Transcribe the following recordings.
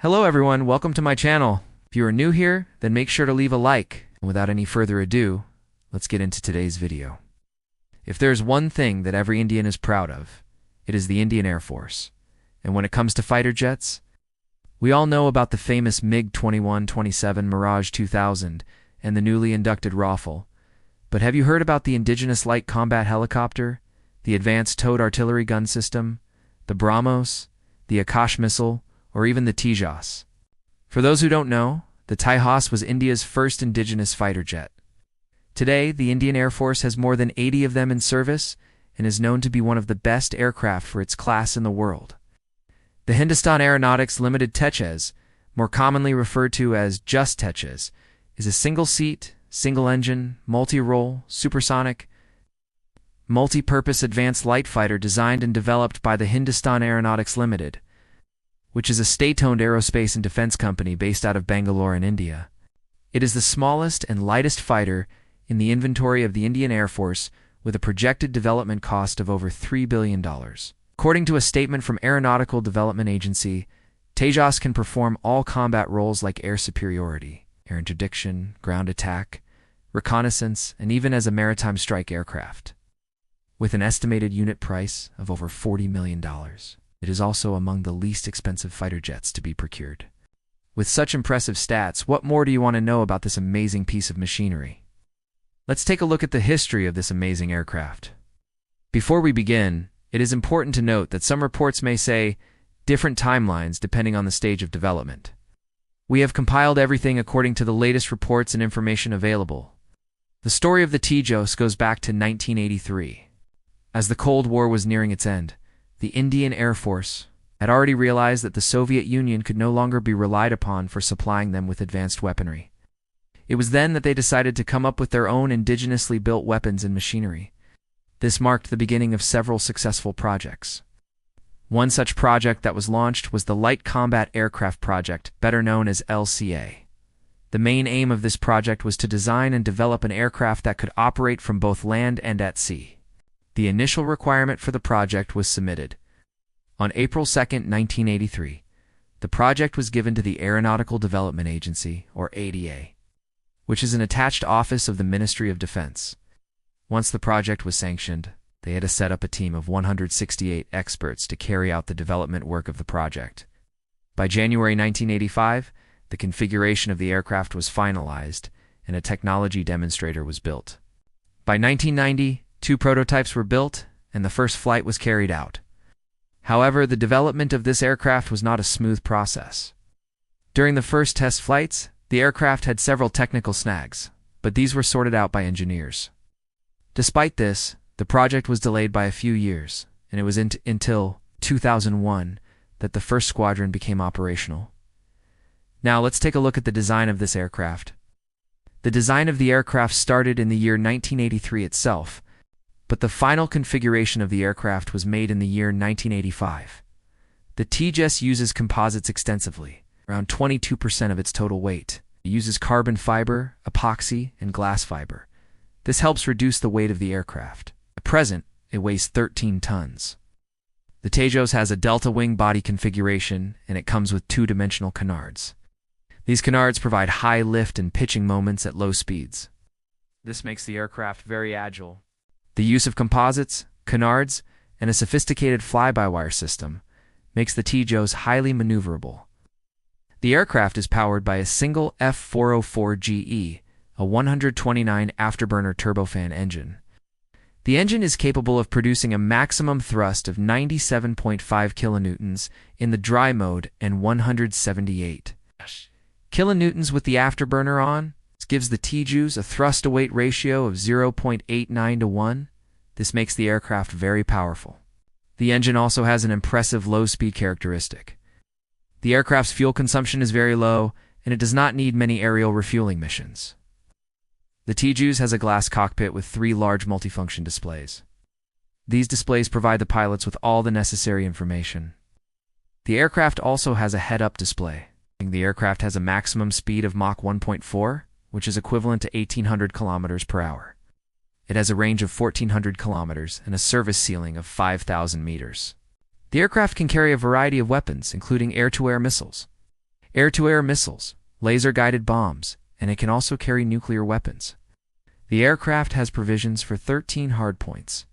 Hello everyone, welcome to my channel. If you are new here, then make sure to leave a like. And without any further ado, let's get into today's video. If there's one thing that every Indian is proud of, it is the Indian Air Force. And when it comes to fighter jets, we all know about the famous MiG-21-27 Mirage 2000 and the newly inducted Rafale. But have you heard about the Indigenous light combat helicopter, the advanced towed artillery gun system, the BrahMos, the Akash missile, or even the Tejas? For those who don't know, the Tejas was India's first indigenous fighter jet. Today, the Indian Air Force has more than 80 of them in service and is known to be one of the best aircraft for its class in the world. The Hindustan Aeronautics Limited Tejas, more commonly referred to as just Tejas, is a single-seat, single-engine, multi-role, supersonic, multi-purpose advanced light fighter designed and developed by the Hindustan Aeronautics Limited, which is a state-owned aerospace and defense company based out of Bangalore in India. It is the smallest and lightest fighter in the inventory of the Indian Air Force, with a projected development cost of over $3 billion. According to a statement from Aeronautical Development Agency, Tejas can perform all combat roles like air superiority, air interdiction, ground attack, reconnaissance, and even as a maritime strike aircraft. With an estimated unit price of over $40 million, it is also among the least expensive fighter jets to be procured. With such impressive stats, what more do you want to know about this amazing piece of machinery? Let's take a look at the history of this amazing aircraft. Before we begin, it is important to note that some reports may say different timelines depending on the stage of development. We have compiled everything according to the latest reports and information available. The story of the Tejas goes back to 1983. As the Cold War was nearing its end, the Indian Air Force had already realized that the Soviet Union could no longer be relied upon for supplying them with advanced weaponry. It was then that they decided to come up with their own indigenously built weapons and machinery. This marked the beginning of several successful projects. One such project that was launched was the Light Combat Aircraft Project, better known as LCA. The main aim of this project was to design and develop an aircraft that could operate from both land and at sea. The initial requirement for the project was submitted. On April 2, 1983, the project was given to the Aeronautical Development Agency, or ADA, which is an attached office of the Ministry of Defense. Once the project was sanctioned, they had to set up a team of 168 experts to carry out the development work of the project. By January 1985, the configuration of the aircraft was finalized, and a technology demonstrator was built. By 1990, 2 prototypes were built, and the first flight was carried out. However, the development of this aircraft was not a smooth process. During the first test flights, the aircraft had several technical snags, but these were sorted out by engineers. Despite this, the project was delayed by a few years, and it was until 2001 that the first squadron became operational. Now let's take a look at the design of this aircraft. The design of the aircraft started in the year 1983 itself, but the final configuration of the aircraft was made in the year 1985. The Tejas uses composites extensively, around 22% of its total weight. It uses carbon fiber, epoxy, and glass fiber. This helps reduce the weight of the aircraft. At present, it weighs 13 tons. The Tejas has a delta wing body configuration, and it comes with 2-dimensional canards. These canards provide high lift and pitching moments at low speeds. This makes the aircraft very agile. The use of composites, canards, and a sophisticated fly-by-wire system makes the Tejas highly maneuverable. The aircraft is powered by a single F404GE, a 129 afterburner turbofan engine. The engine is capable of producing a maximum thrust of 97.5 kilonewtons in the dry mode and 178 kilonewtons with the afterburner on. This gives the Tejas a thrust-to-weight ratio of 0.89 to 1. This makes the aircraft very powerful. The engine also has an impressive low-speed characteristic. The aircraft's fuel consumption is very low, and it does not need many aerial refueling missions. The Tejas has a glass cockpit with 3 large multifunction displays. These displays provide the pilots with all the necessary information. The aircraft also has a head-up display. The aircraft has a maximum speed of Mach 1.4, which is equivalent to 1,800 kilometers per hour. It has a range of 1,400 kilometers and a service ceiling of 5,000 meters. The aircraft can carry a variety of weapons, including air-to-air missiles. air-to-air missiles, laser-guided bombs, and it can also carry nuclear weapons. The aircraft has provisions for 13 hardpoints.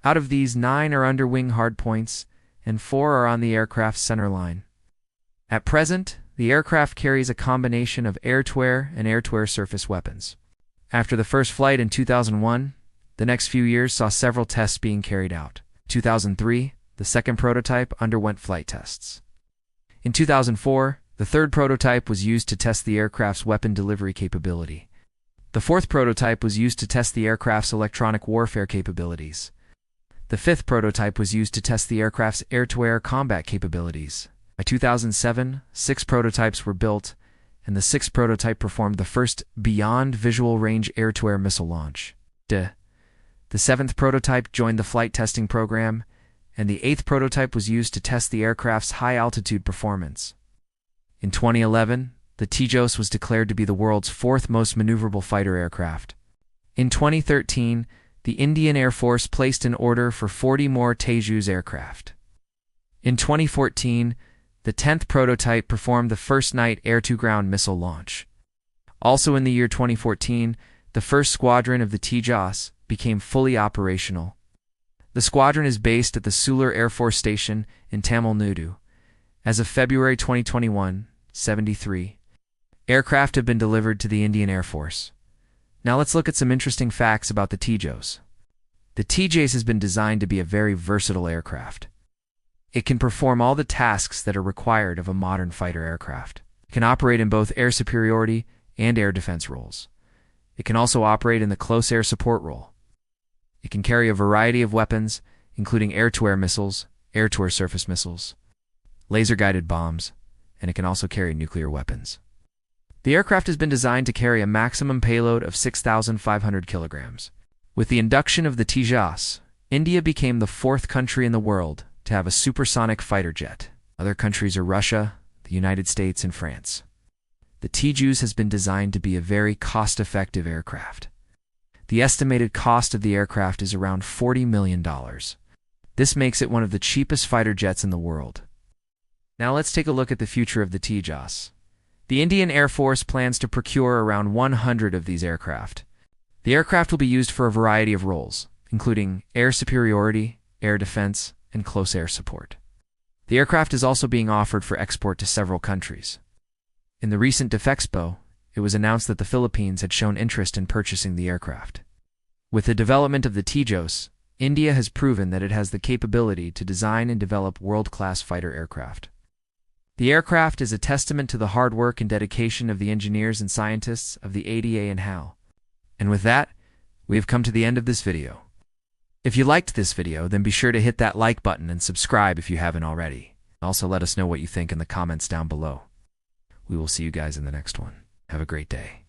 Out of these, 9 are underwing hardpoints, and 4 are on the aircraft's centerline. At present, the aircraft carries a combination of air-to-air and air-to-air surface weapons. After the first flight in 2001, the next few years saw several tests being carried out. 2003, the second prototype underwent flight tests. In 2004, the third prototype was used to test the aircraft's weapon delivery capability. The fourth prototype was used to test the aircraft's electronic warfare capabilities. The fifth prototype was used to test the aircraft's air-to-air combat capabilities. By 2007, 6 prototypes were built, and the 6th prototype performed the first beyond visual range air-to-air missile launch. The 7th prototype joined the flight testing program, and the 8th prototype was used to test the aircraft's high-altitude performance. In 2011, the Tejas was declared to be the world's 4th most maneuverable fighter aircraft. In 2013, the Indian Air Force placed an order for 40 more Tejas aircraft. In 2014, the 10th prototype performed the first night air-to-ground missile launch. Also in the year 2014, the first squadron of the Tejas became fully operational. The squadron is based at the Sulur Air Force Station in Tamil Nadu. As of February 2021, 73 aircraft have been delivered to the Indian Air Force. Now let's look at some interesting facts about the Tejas. The Tejas has been designed to be a very versatile aircraft. It can perform all the tasks that are required of a modern fighter aircraft. It can operate in both air superiority and air defense roles. It can also operate in the close air support role. It can carry a variety of weapons, including air-to-air missiles, air-to-air surface missiles, laser-guided bombs, and it can also carry nuclear weapons. The aircraft has been designed to carry a maximum payload of 6,500 kilograms. With the induction of the Tejas, India became the 4th country in the world to have a supersonic fighter jet. Other countries are Russia, the United States, and France. The Tejas has been designed to be a very cost-effective aircraft. The estimated cost of the aircraft is around $40 million. This makes it one of the cheapest fighter jets in the world. Now let's take a look at the future of the Tejas. The Indian Air Force plans to procure around 100 of these aircraft. The aircraft will be used for a variety of roles, including air superiority, air defense, and close air support. The aircraft is also being offered for export to several countries. In the recent DefExpo, it was announced that the Philippines had shown interest in purchasing the aircraft. With the development of the Tejas, India has proven that it has the capability to design and develop world-class fighter aircraft. The aircraft is a testament to the hard work and dedication of the engineers and scientists of the ADA and HAL. And with that, we have come to the end of this video. If you liked this video, then be sure to hit that like button and subscribe if you haven't already. Also, let us know what you think in the comments down below. We will see you guys in the next one. Have a great day.